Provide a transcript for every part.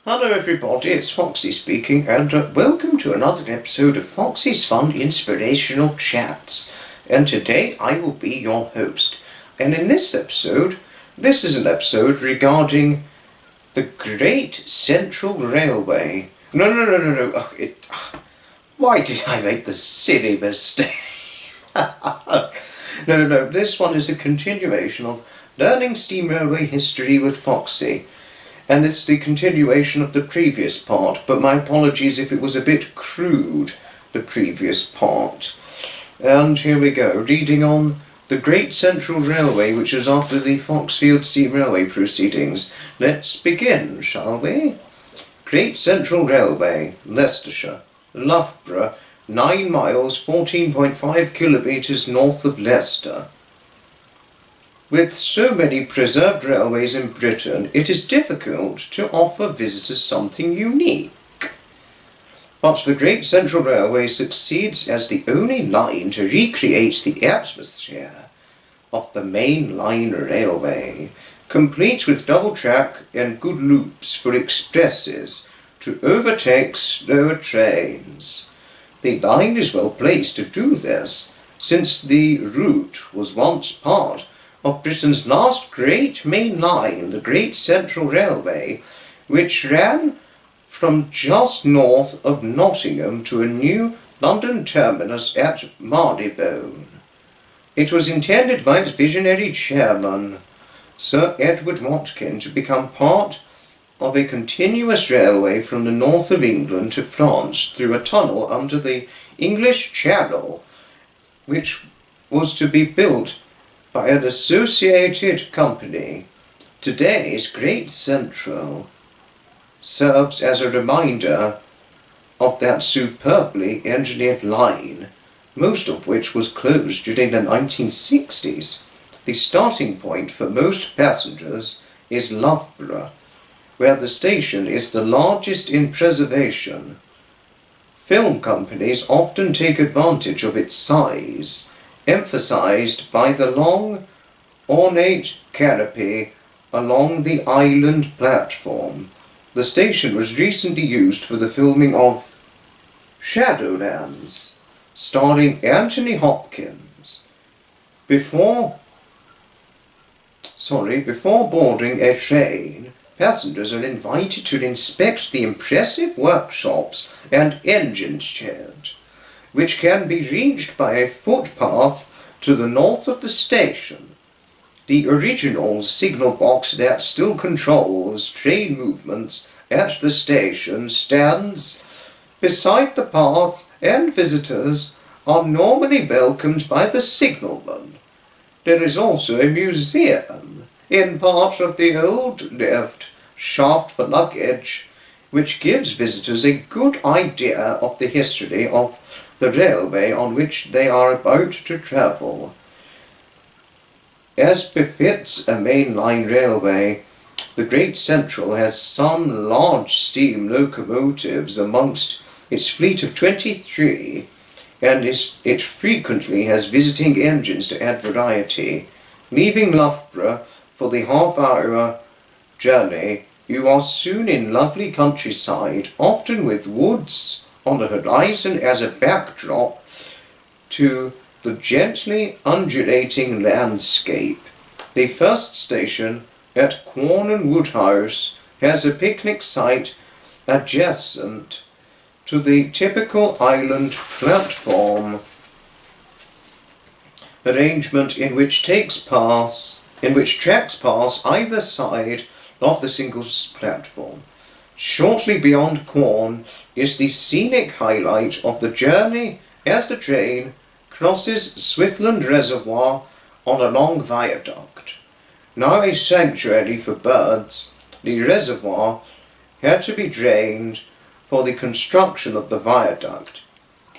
Hello everybody, it's Foxy speaking and welcome to another episode of Foxy's Fun Inspirational Chats. And today I will be your host. And in this episode, this is an episode regarding the Great Central Railway. No. Why did I make the silly mistake? No. This one is a continuation of Learning Steam Railway History with Foxy. And it's the continuation of the previous part, but my apologies if it was a bit crude, the previous part. And here we go, reading on the Great Central Railway, which is after the Foxfield Steam Railway proceedings. Let's begin, shall we? Great Central Railway, Leicestershire, Loughborough, 9 miles, 14.5 kilometres north of Leicester. With so many preserved railways in Britain, it is difficult to offer visitors something unique. But the Great Central Railway succeeds as the only line to recreate the atmosphere of the main line railway, complete with double track and good loops for expresses to overtake slower trains. The line is well placed to do this, since the route was once part of Britain's last great main line, the Great Central Railway, which ran from just north of Nottingham to a new London terminus at Marylebone. It was intended by its visionary chairman, Sir Edward Watkin, to become part of a continuous railway from the north of England to France through a tunnel under the English Channel, which was to be built by an associated company. Today's Great Central serves as a reminder of that superbly engineered line, most of which was closed during the 1960s. The starting point for most passengers is Loughborough, where the station is the largest in preservation. Film companies often take advantage of its size, emphasized by the long, ornate canopy along the island platform. The station was recently used for the filming of Shadowlands, starring Anthony Hopkins. Before boarding a train, passengers are invited to inspect the impressive workshops and engine shed, which can be reached by a footpath to the north of the station. The original signal box that still controls train movements at the station stands beside the path, and visitors are normally welcomed by the signalman. There is also a museum in part of the old lift shaft for luggage, which gives visitors a good idea of the history of the railway on which they are about to travel. As befits a mainline railway, the Great Central has some large steam locomotives amongst its fleet of 23, and it frequently has visiting engines to add variety. Leaving Loughborough for the half-hour journey, you are soon in lovely countryside, often with woods on the horizon as a backdrop to the gently undulating landscape. The first station at Quorn Woodhouse has a picnic site adjacent to the typical island platform arrangement in which tracks pass either side of the single platform. Shortly beyond Quorn is the scenic highlight of the journey as the train crosses Swithland Reservoir on a long viaduct. Now a sanctuary for birds, the reservoir had to be drained for the construction of the viaduct.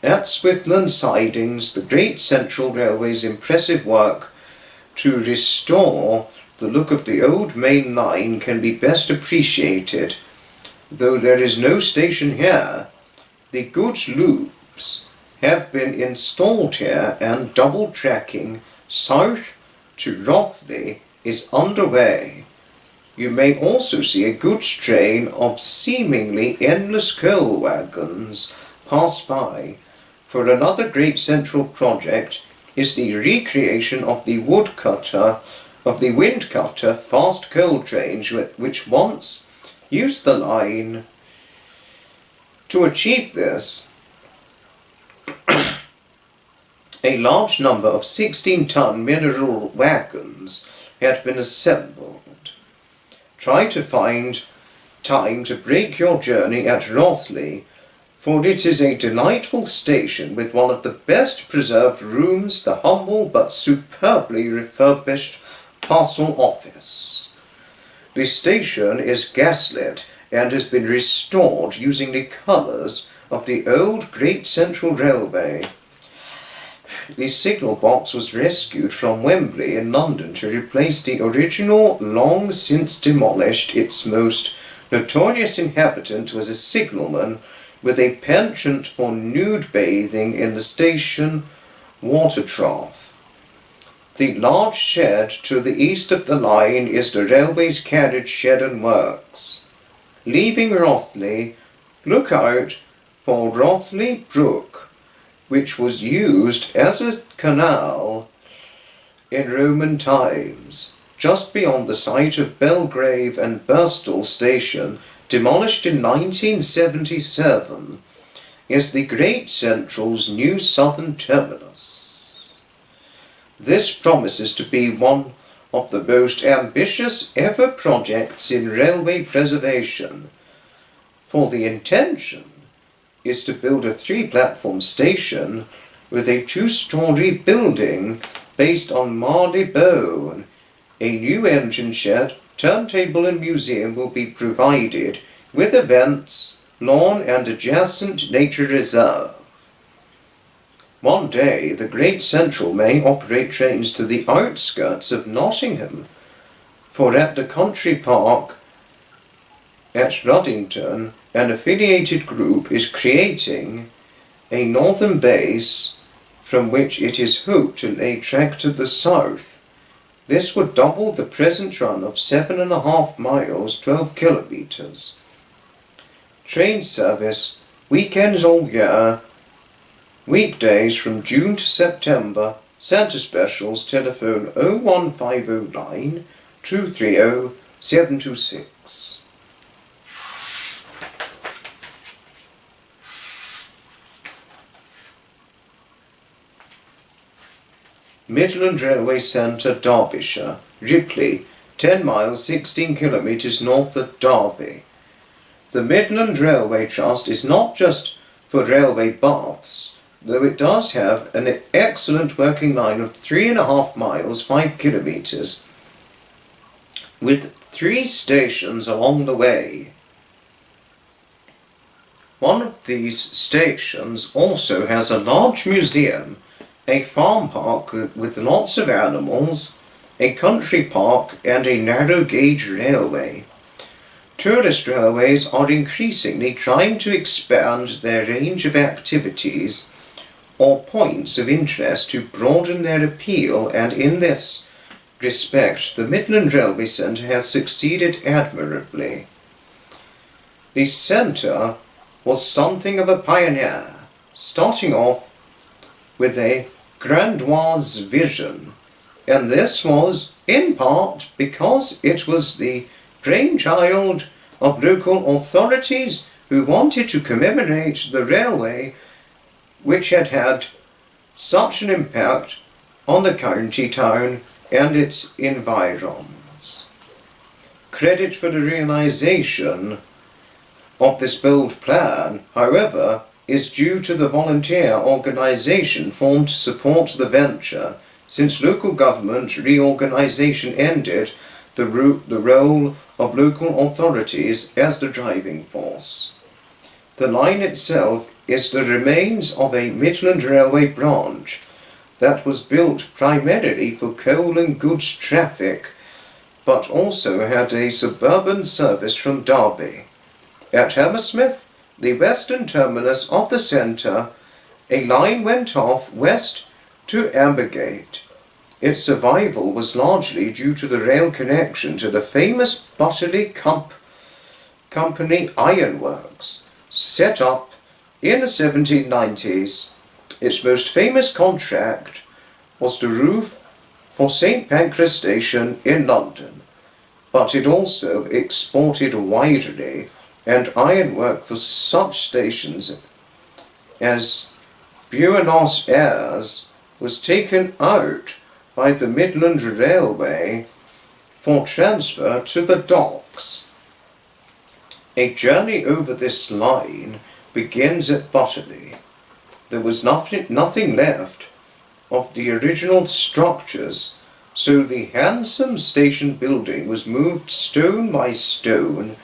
At Swithland sidings, the Great Central Railway's impressive work to restore the look of the old main line can be best appreciated. Though there is no station here, the goods loops have been installed here, and double tracking south to Rothley is underway. You may also see a goods train of seemingly endless coal wagons pass by, for another great central project is the recreation of the windcutter fast coal trains which once used the line. To achieve this, a large number of 16-ton mineral wagons had been assembled. Try to find time to break your journey at Rothley, for it is a delightful station with one of the best preserved rooms, the humble but superbly refurbished parcel office. The station is gaslit and has been restored using the colours of the old Great Central Railway. The signal box was rescued from Wembley in London to replace the original, long since demolished. Its most notorious inhabitant was a signalman with a penchant for nude bathing in the station water trough. The large shed to the east of the line is the railway's carriage shed and works. Leaving Rothley, look out for Rothley Brook, which was used as a canal in Roman times. Just beyond the site of Belgrave and Birstall Station, demolished in 1977, is the Great Central's new southern terminus. This promises to be one of the most ambitious ever projects in railway preservation, for the intention is to build a 3-platform station with a 2-story building based on Marylebone. A new engine shed, turntable and museum will be provided, with events, lawn and adjacent nature reserve. One day the Great Central may operate trains to the outskirts of Nottingham, for at the country park at Ruddington, an affiliated group is creating a northern base from which it is hoped to lay track to the south. This would double the present run of 7.5 miles, 12 kilometres. Train service, weekends all year, weekdays from June to September. Centre specials, telephone 01509 230 726. Midland Railway Centre, Derbyshire. Ripley, 10 miles 16 kilometres north of Derby. The Midland Railway Trust is not just for railway baths, though it does have an excellent working line of 3.5 miles 5 kilometres, with 3 stations along the way. One of these stations also has a large museum, a farm park with lots of animals, a country park and a narrow gauge railway. Tourist railways are increasingly trying to expand their range of activities or points of interest to broaden their appeal, and in this respect the Midland Railway Centre has succeeded admirably. The centre was something of a pioneer, starting off with a grandiose vision, and this was in part because it was the brainchild of local authorities who wanted to commemorate the railway which had had such an impact on the county town and its environs. Credit for the realisation of this bold plan, however, is due to the volunteer organisation formed to support the venture, since local government reorganisation ended the role of local authorities as the driving force. The line itself is the remains of a Midland Railway branch that was built primarily for coal and goods traffic, but also had a suburban service from Derby. At Hammersmith, the western terminus of the centre, a line went off west to Ambergate. Its survival was largely due to the rail connection to the famous Butterley Company ironworks, set up in the 1790s. Its most famous contract was the roof for St Pancras Station in London, but it also exported widely, and ironwork for such stations as Buenos Aires was taken out by the Midland Railway for transfer to the docks. A journey over this line begins at Butterley. There was nothing left of the original structures, so the handsome station building was moved stone by stone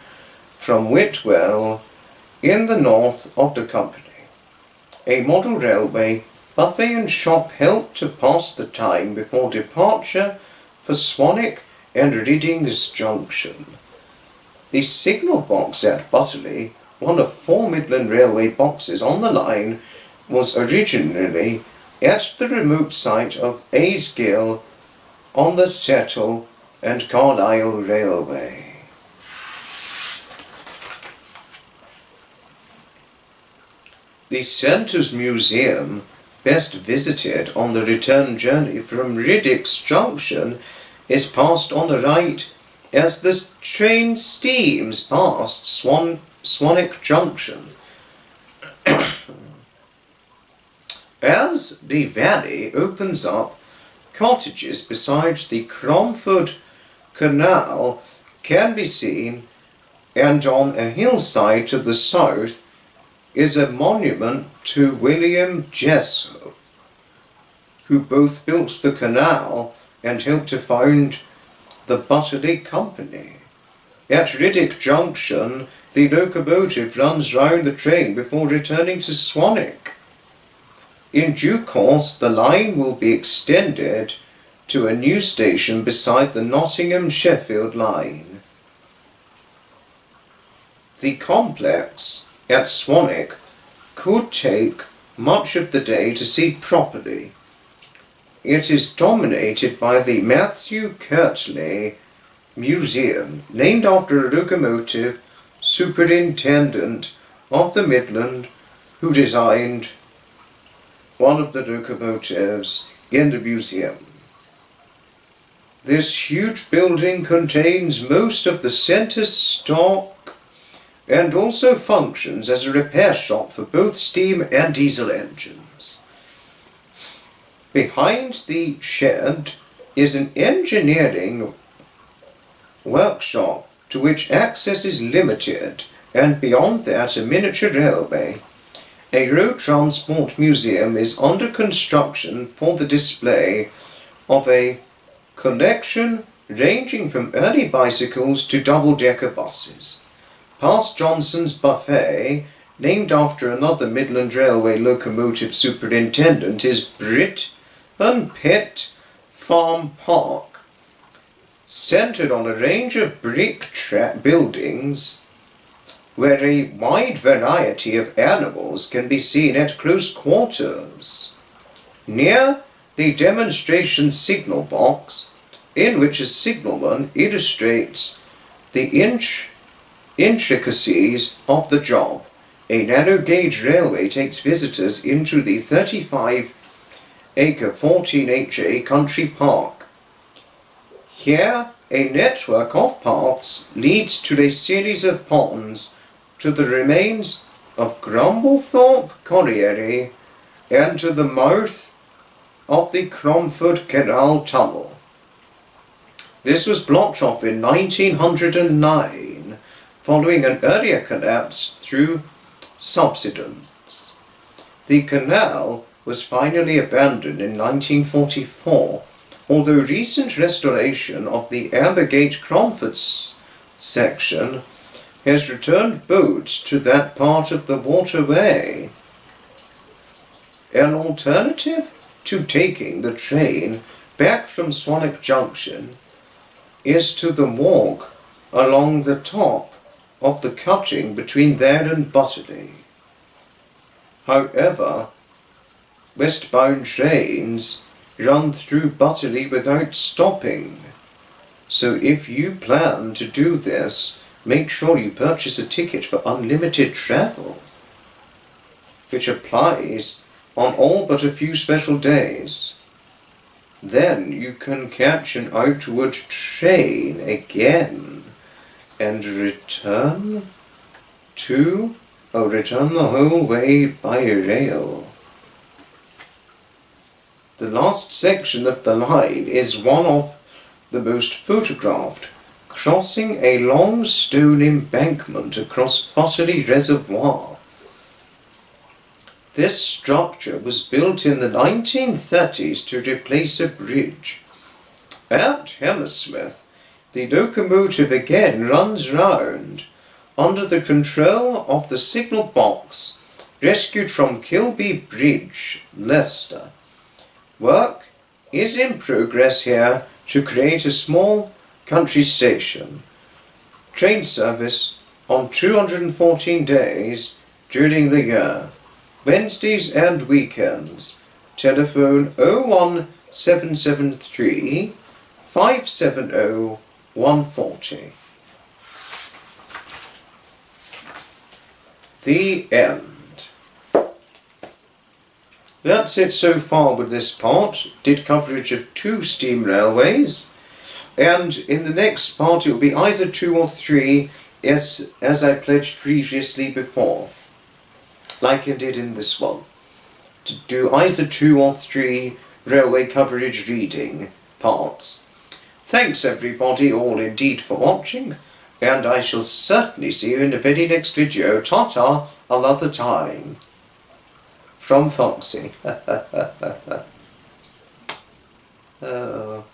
from Whitwell in the north of the company. A model railway buffet and shop helped to pass the time before departure for Swanwick and Reading's Junction. The signal box at Butterley, one of 4 Midland Railway boxes on the line, was originally at the remote site of Aysgill on the Settle and Carlisle Railway. The Centre's Museum, best visited on the return journey from Riddick's Junction, is passed on the right as the train steams past Swanwick Junction. As the valley opens up, cottages beside the Cromford Canal can be seen, and on a hillside to the south is a monument to William Jessop, who both built the canal and helped to found the Butterley Company. At Riddick Junction, the locomotive runs round the train before returning to Swanwick. In due course, the line will be extended to a new station beside the Nottingham-Sheffield line. The complex at Swanwick could take much of the day to see properly. It is dominated by the Matthew Kirtley Museum, named after a locomotive superintendent of the Midland who designed one of the locomotives in the museum. This huge building contains most of the centre's stock and also functions as a repair shop for both steam and diesel engines. Behind the shed is an engineering workshop to which access is limited, and beyond that a miniature railway. A road transport museum is under construction for the display of a collection ranging from early bicycles to double-decker buses. Past Johnson's Buffet, named after another Midland Railway locomotive superintendent, is Britton Pit Farm Park, centred on a range of brick buildings where a wide variety of animals can be seen at close quarters. Near the demonstration signal box, in which a signalman illustrates the intricacies of the job, a narrow gauge railway takes visitors into the 35-acre 14HA country park. Here, a network of paths leads to a series of ponds to the remains of Grumblethorpe Colliery and to the mouth of the Cromford Canal Tunnel. This was blocked off in 1909, following an earlier collapse through subsidence. The canal was finally abandoned in 1944, although recent restoration of the Ambergate Cromford section has returned boats to that part of the waterway. An alternative to taking the train back from Swanwick Junction is to the walk along the top of the cutting between there and Butterley. However, westbound trains run through Butterley without stopping. So if you plan to do this, make sure you purchase a ticket for unlimited travel, which applies on all but a few special days. Then you can catch an outward train again and return the whole way by rail. The last section of the line is one of the most photographed, crossing a long stone embankment across Butterley Reservoir. This structure was built in the 1930s to replace a bridge. At Hammersmith, the locomotive again runs round under the control of the signal box rescued from Kilby Bridge, Leicester. Work is in progress here to create a small country station. Train service on 214 days during the year, Wednesdays and weekends. Telephone 01773 570 140. The end. That's it so far with this part. Did coverage of 2 steam railways, and in the next part it will be either 2 or 3 as I pledged previously before, like I did in this one, to do either 2 or 3 railway coverage reading parts. Thanks everybody all indeed for watching, and I shall certainly see you in the very next video. Ta-ta, another time. From Foxy. Oh.